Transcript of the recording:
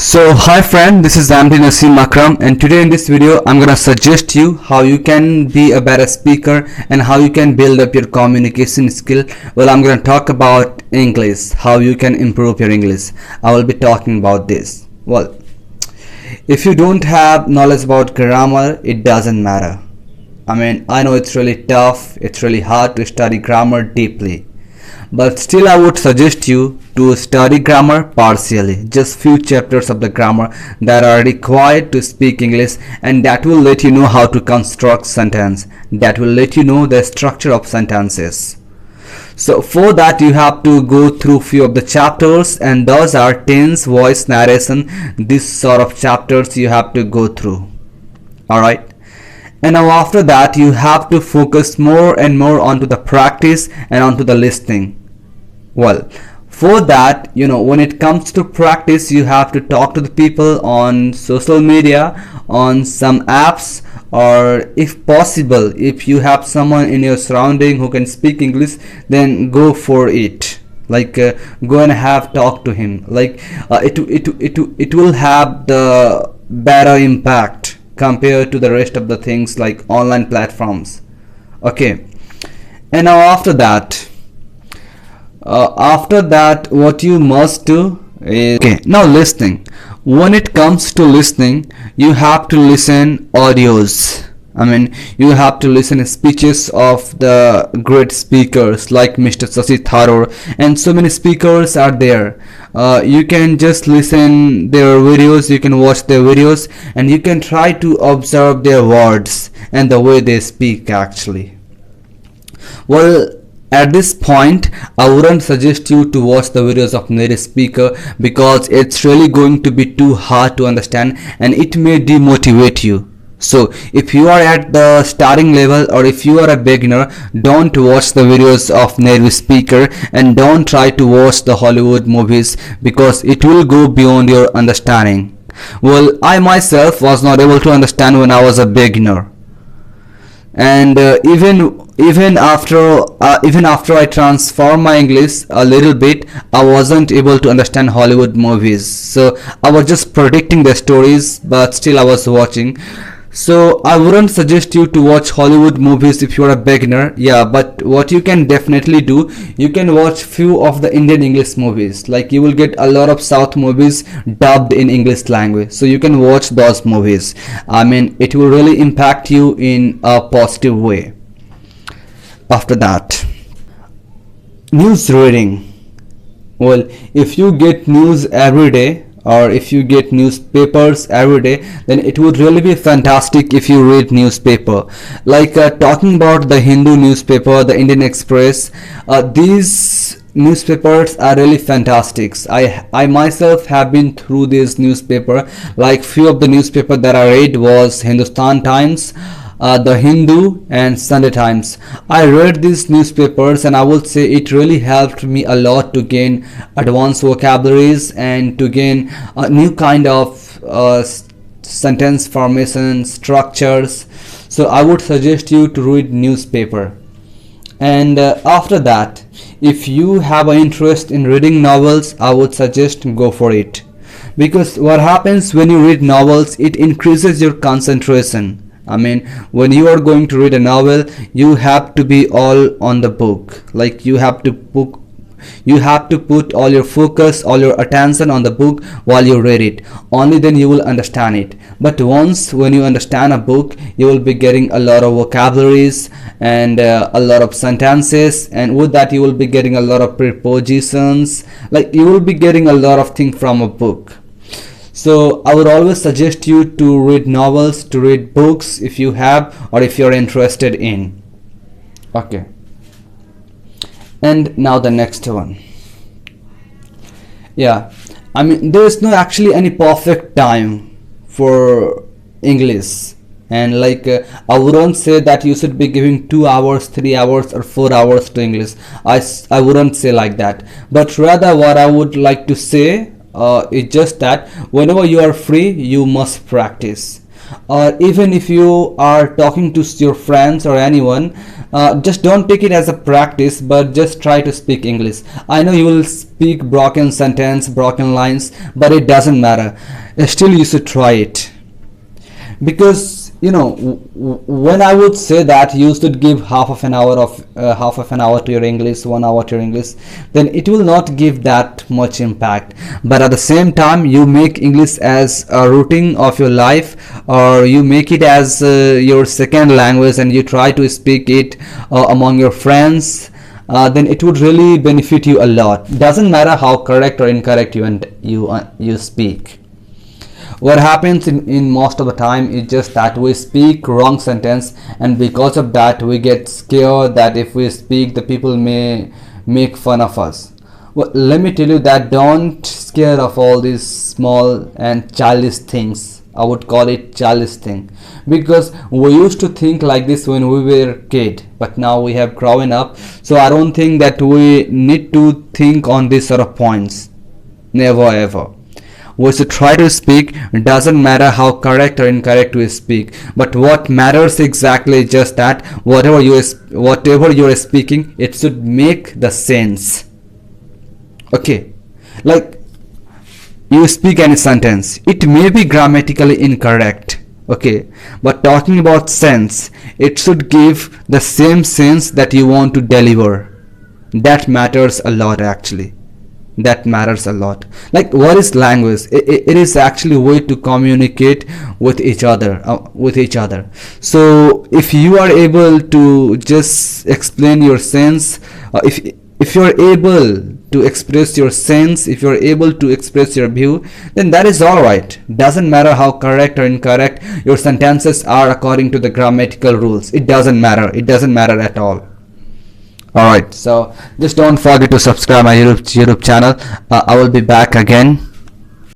So hi friend, this is Amdi Naseem Akram, and today in this video I'm gonna suggest you how you can be a better speaker and how you can build up your communication skill. Well, I'm gonna talk about English, how you can improve your English. I will be talking about this. Well, if you don't have knowledge about grammar, it doesn't matter. I know it's really tough, it's really hard to study grammar deeply. But still I would suggest you to study grammar partially, just few chapters of the grammar that are required to speak English, and that will let you know how to construct sentence, that will let you know the structure of sentences. So for that you have to go through few of the chapters, and those are tense, voice, narration, this sort of chapters you have to go through. Alright. And now after that you have to focus more and more onto the practice and onto the listening. Well, for that, when it comes to practice, you have to talk to the people on social media, on some apps, or if possible, if you have someone in your surrounding who can speak English, then go for it. Go and have talk to him. It will have the better impact compared to the rest of the things like online platforms. Okay, and now after that what you must do is, okay, now listening. When it comes to listening, you have to listen audios. You have to listen speeches of the great speakers like Mr. Shashi Tharoor, and so many speakers are there. You can just listen their videos, you can watch their videos, and you can try to observe their words and the way they speak actually. Well, at this point, I wouldn't suggest you to watch the videos of native speaker because it's really going to be too hard to understand and it may demotivate you. So if you are at the starting level or if you are a beginner, don't watch the videos of native speaker and don't try to watch the Hollywood movies because it will go beyond your understanding. Well, I myself was not able to understand when I was a beginner, and even after I transformed my English a little bit, I wasn't able to understand Hollywood movies. So I was just predicting the stories, but still I was watching. So I wouldn't suggest you to watch Hollywood movies if you're a beginner. Yeah, but what you can definitely do, you can watch few of the Indian English movies. Like you will get a lot of South movies dubbed in English language, so you can watch those movies. It will really impact you in a positive way. After that, news reading. Well, if you get news every day or if you get newspapers every day, then it would really be fantastic if you read newspaper. Talking about the Hindu newspaper, the Indian Express, these newspapers are really fantastic. I myself have been through this newspaper. Like few of the newspaper that I read was Hindustan Times, the Hindu, and Sunday Times. I read these newspapers and I would say it really helped me a lot to gain advanced vocabularies and to gain a new kind of sentence formation structures. So I would suggest you to read newspaper. And after that, if you have an interest in reading novels, I would suggest go for it, because what happens when you read novels, it increases your concentration. When you are going to read a novel, you have to be all on the book. You have to put all your focus, all your attention on the book while you read it. Only then you will understand it. But when you understand a book, you will be getting a lot of vocabularies and a lot of sentences, and with that you will be getting a lot of prepositions. You will be getting a lot of things from a book. So I would always suggest you to read novels, to read books if you have or if you're interested in. Okay. And now the next one. Yeah, there is no actually any perfect time for English. And I wouldn't say that you should be giving 2 hours, 3 hours or 4 hours to English. I wouldn't say like that. But rather what I would like to say it's just that whenever you are free, you must practice. Or even if you are talking to your friends or anyone, just don't take it as a practice, but just try to speak English. I know you will speak broken sentence, broken lines, but it doesn't matter. Still you should try it, because when I would say that you should give half of an hour to your English, 1 hour to your English, then it will not give that much impact. But at the same time, you make English as a routine of your life, or you make it as your second language, and you try to speak it among your friends, then it would really benefit you a lot. Doesn't matter how correct or incorrect you speak. What happens in most of the time is just that we speak wrong sentence, and because of that we get scared that if we speak, the people may make fun of us. Well, let me tell you that don't scare of all these small and childish things. I would call it childish thing, because we used to think like this when we were kid, but now we have grown up, so I don't think that we need to think on these sort of points. Never ever. We should try to speak. It doesn't matter how correct or incorrect we speak, but what matters exactly is just that whatever you are speaking, it should make the sense. Okay, like you speak any sentence, it may be grammatically incorrect, okay, but talking about sense, it should give the same sense that you want to deliver. That matters a lot, actually. That matters a lot. Like, what is language? It is actually a way to communicate with each other, so if you are able to just explain your sense, if you are able to express your sense, if you are able to express your view, then that is all right. Doesn't matter how correct or incorrect your sentences are according to the grammatical rules. It doesn't matter. It doesn't matter at all. Alright, so just don't forget to subscribe my YouTube channel. I will be back again.